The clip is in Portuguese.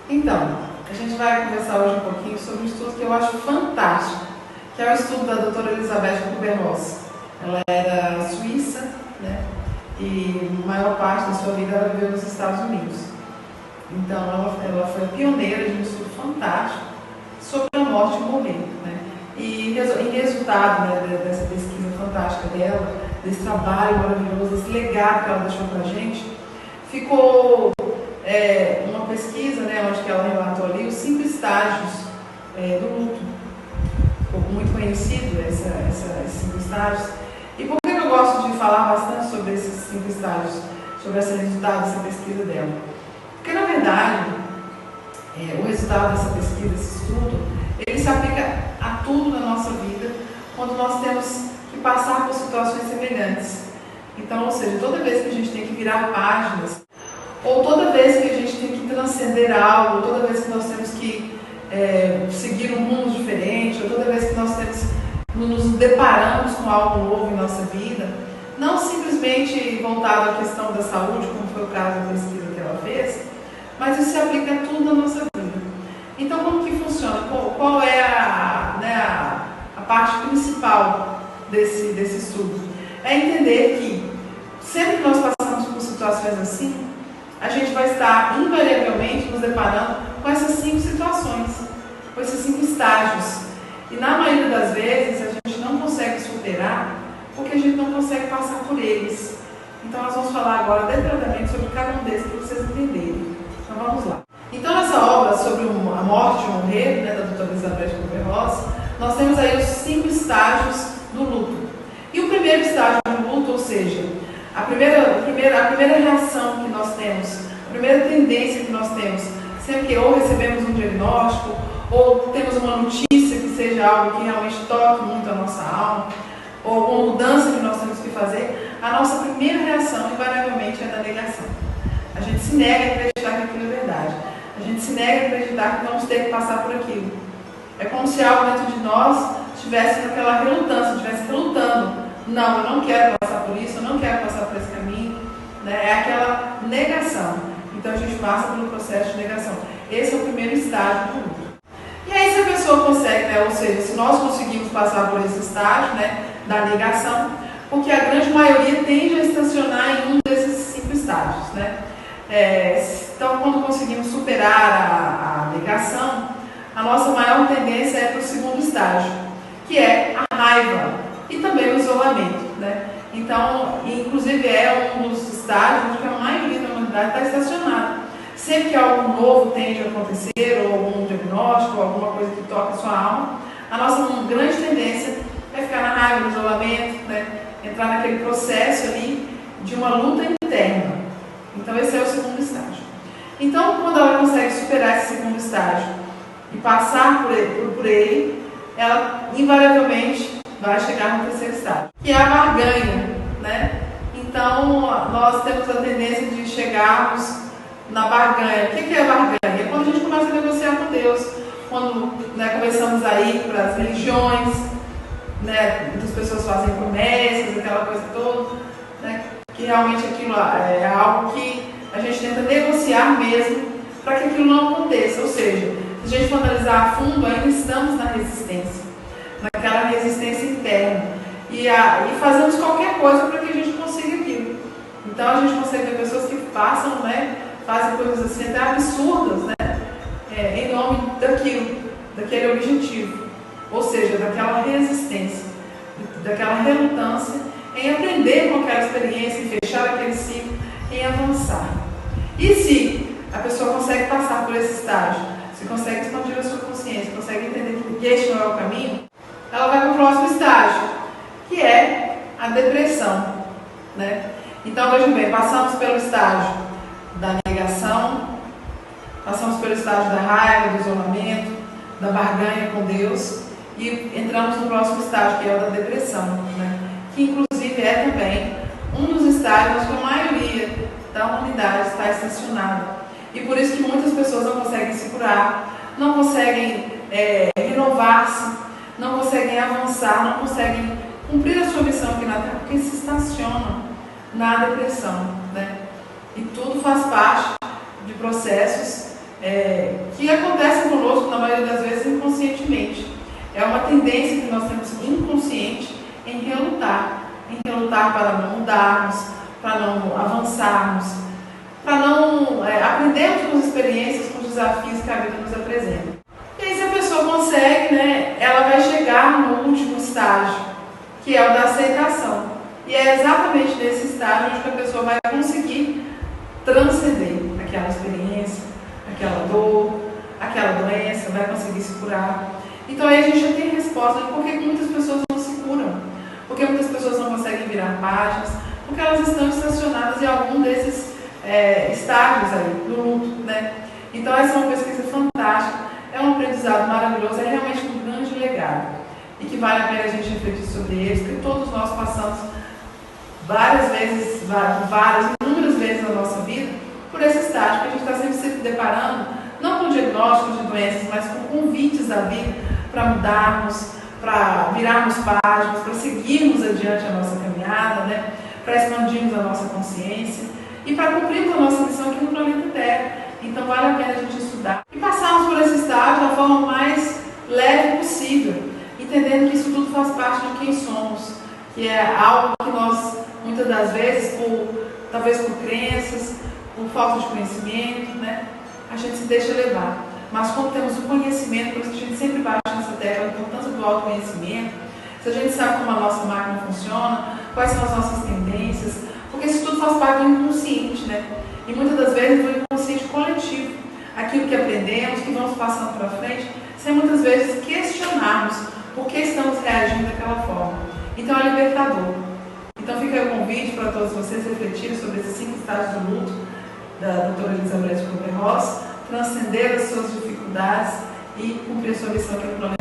Então, a gente vai conversar hoje um pouquinho sobre um estudo que eu acho fantástico, que é o estudo da doutora Elizabeth Kübler-Ross. Ela era suíça, né? E a maior parte da sua vida ela viveu nos Estados Unidos. Então, ela foi pioneira de um estudo fantástico sobre a morte e o morrer, né? E em resultado, né, dessa pesquisa fantástica dela, desse trabalho maravilhoso, desse legado que ela deixou para a gente, ficou uma pesquisa, né, onde que ela relatou ali os 5 estágios do luto. Ficou muito conhecido esses 5 estágios. E por que eu gosto de falar bastante sobre esses 5 estágios, sobre esse resultado dessa pesquisa dela? Porque, na verdade, o resultado dessa pesquisa, desse estudo, ele se aplica a tudo na nossa vida, quando nós temos que passar por situações semelhantes. Então, ou seja, toda vez que a gente tem que virar páginas, ou toda vez que a gente tem que transcender algo, toda vez que nós temos que seguir um rumo diferente, ou toda vez que nós nos deparamos com algo novo em nossa vida, não simplesmente voltado à questão da saúde, como foi o caso da pesquisa que ela fez, mas isso se aplica a tudo na nossa vida. Então, como que funciona? Qual é a parte principal desse estudo? É entender que sempre que nós passamos por situações assim, a gente vai estar invariavelmente nos deparando com essas 5 situações, com esses 5 estágios. E na maioria das vezes a gente não consegue superar porque a gente não consegue passar por eles. Então nós vamos falar agora detalhadamente sobre cada um desses para vocês entenderem. Então vamos lá. Então nessa obra sobre a morte e o morrer, né, da doutora Elizabeth Kübler-Ross, nós temos aí os 5 estágios do luto. E o primeiro estágio do luto, ou seja, a primeira reação que nós temos, a primeira tendência que nós temos, sempre que ou recebemos um diagnóstico, ou temos uma notícia que seja algo que realmente toque muito a nossa alma, ou alguma mudança que nós temos que fazer, a nossa primeira reação, invariavelmente, é da negação. A gente se nega a acreditar que aquilo é verdade. A gente se nega a acreditar que vamos ter que passar por aquilo. É como se algo dentro de nós estivesse naquela relutância, estivesse relutando. Não, eu não quero passar por isso, eu não quero passar por esse caminho. Né? É aquela negação. Então a gente passa pelo processo de negação. Esse é o primeiro estágio do luto. E aí se a pessoa consegue, né, ou seja, se nós conseguimos passar por esse estágio, né, da negação, porque a grande maioria tende a estacionar em um desses 5 estágios. Né? Então quando conseguimos superar a negação, a nossa maior tendência é para o segundo estágio, que é a raiva e também o isolamento. Né? Então, inclusive é um dos estágios onde a maioria da humanidade está estacionada. Sempre que algo novo tende a acontecer, ou algum diagnóstico, ou alguma coisa que toca a sua alma, a nossa grande tendência é ficar na raiva, no isolamento, né? Entrar naquele processo ali de uma luta interna. Então esse é o segundo estágio. Então, quando ela consegue superar esse segundo estágio e passar por ele, ela invariavelmente vai chegar no terceiro estágio, que é a barganha, né? Então, nós temos a tendência de chegarmos na barganha. O que é a barganha? É quando a gente começa a negociar com Deus, quando, né, começamos a ir para as religiões, né, muitas pessoas fazem promessas, aquela coisa toda, né, que realmente aquilo é algo que a gente tenta negociar mesmo para que aquilo não aconteça. Ou seja, se a gente for analisar a fundo, ainda estamos na resistência, naquela resistência interna, e fazemos qualquer coisa para que a gente consiga aquilo. Então a gente consegue ver pessoas que passam, né, fazem coisas assim até absurdas, né, em nome daquele objetivo, ou seja, daquela resistência, daquela relutância em aprender com aquela experiência, em fechar aquele ciclo, em avançar. E se a pessoa consegue passar por esse estágio, se consegue expandir a sua consciência, consegue entender que este não é o caminho, ela vai para o próximo estágio, que é a depressão. Né? Então, vejam bem, passamos pelo estágio da negação, passamos pelo estágio da raiva, do isolamento, da barganha com Deus, e entramos no próximo estágio, que é o da depressão, né? Que inclusive é também um dos estágios que a maioria da humanidade está estacionada. E por isso que muitas pessoas não conseguem se curar, não conseguem renovar-se, não conseguem avançar, não conseguem cumprir a sua missão aqui na Terra, porque se estacionam na depressão. Né? E tudo faz parte de processos que acontecem conosco, na maioria das vezes, inconscientemente. É uma tendência que nós temos inconsciente em relutar para não mudarmos, para não avançarmos, para não aprendermos com as experiências, com os desafios que a vida nos apresenta. E aí, se a pessoa consegue, né, ela vai chegar no último estágio, que é o da aceitação. E é exatamente nesse estágio onde a pessoa vai conseguir transcender aquela experiência, aquela dor, aquela doença, vai conseguir se curar. Então aí a gente já tem resposta de por que muitas pessoas não se curam, porque muitas pessoas não conseguem virar páginas, porque elas estão estacionadas em algum desses estágios aí, no luto, né? Então essa é uma pesquisa fantástica, é um aprendizado maravilhoso, é realmente um grande legado e que vale a pena a gente refletir sobre eles, porque todos nós passamos várias vezes, inúmeras vezes na nossa vida por esse estágio, que a gente está sempre se deparando, não com diagnósticos de doenças, mas com convites da vida para mudarmos, para virarmos páginas, para seguirmos adiante a nossa caminhada, né? Para expandirmos a nossa consciência e para cumprirmos a nossa missão aqui no planeta Terra. Então vale a pena a gente estudar e passarmos por esse estágio da forma mais leve possível, entendendo que isso tudo faz parte de quem somos, que é algo que nós, muitas das vezes, talvez por crenças, por falta de conhecimento, né, a gente se deixa levar. Mas quando temos o conhecimento, por isso que a gente sempre bate nessa tecla, a importância do autoconhecimento, se a gente sabe como a nossa máquina funciona, quais são as nossas tendências, porque isso tudo faz parte do inconsciente, né? E muitas das vezes do inconsciente coletivo, aquilo que aprendemos, que vamos passando para frente, sem muitas vezes questionarmos por que estamos reagindo daquela forma. Então é libertador. Então fica aí o convite para todos vocês refletirem sobre esses 5 estágios do luto da doutora Elizabeth Kubler-Ross, transcender as suas dificuldades e cumprir a sua missão aqui no planeta.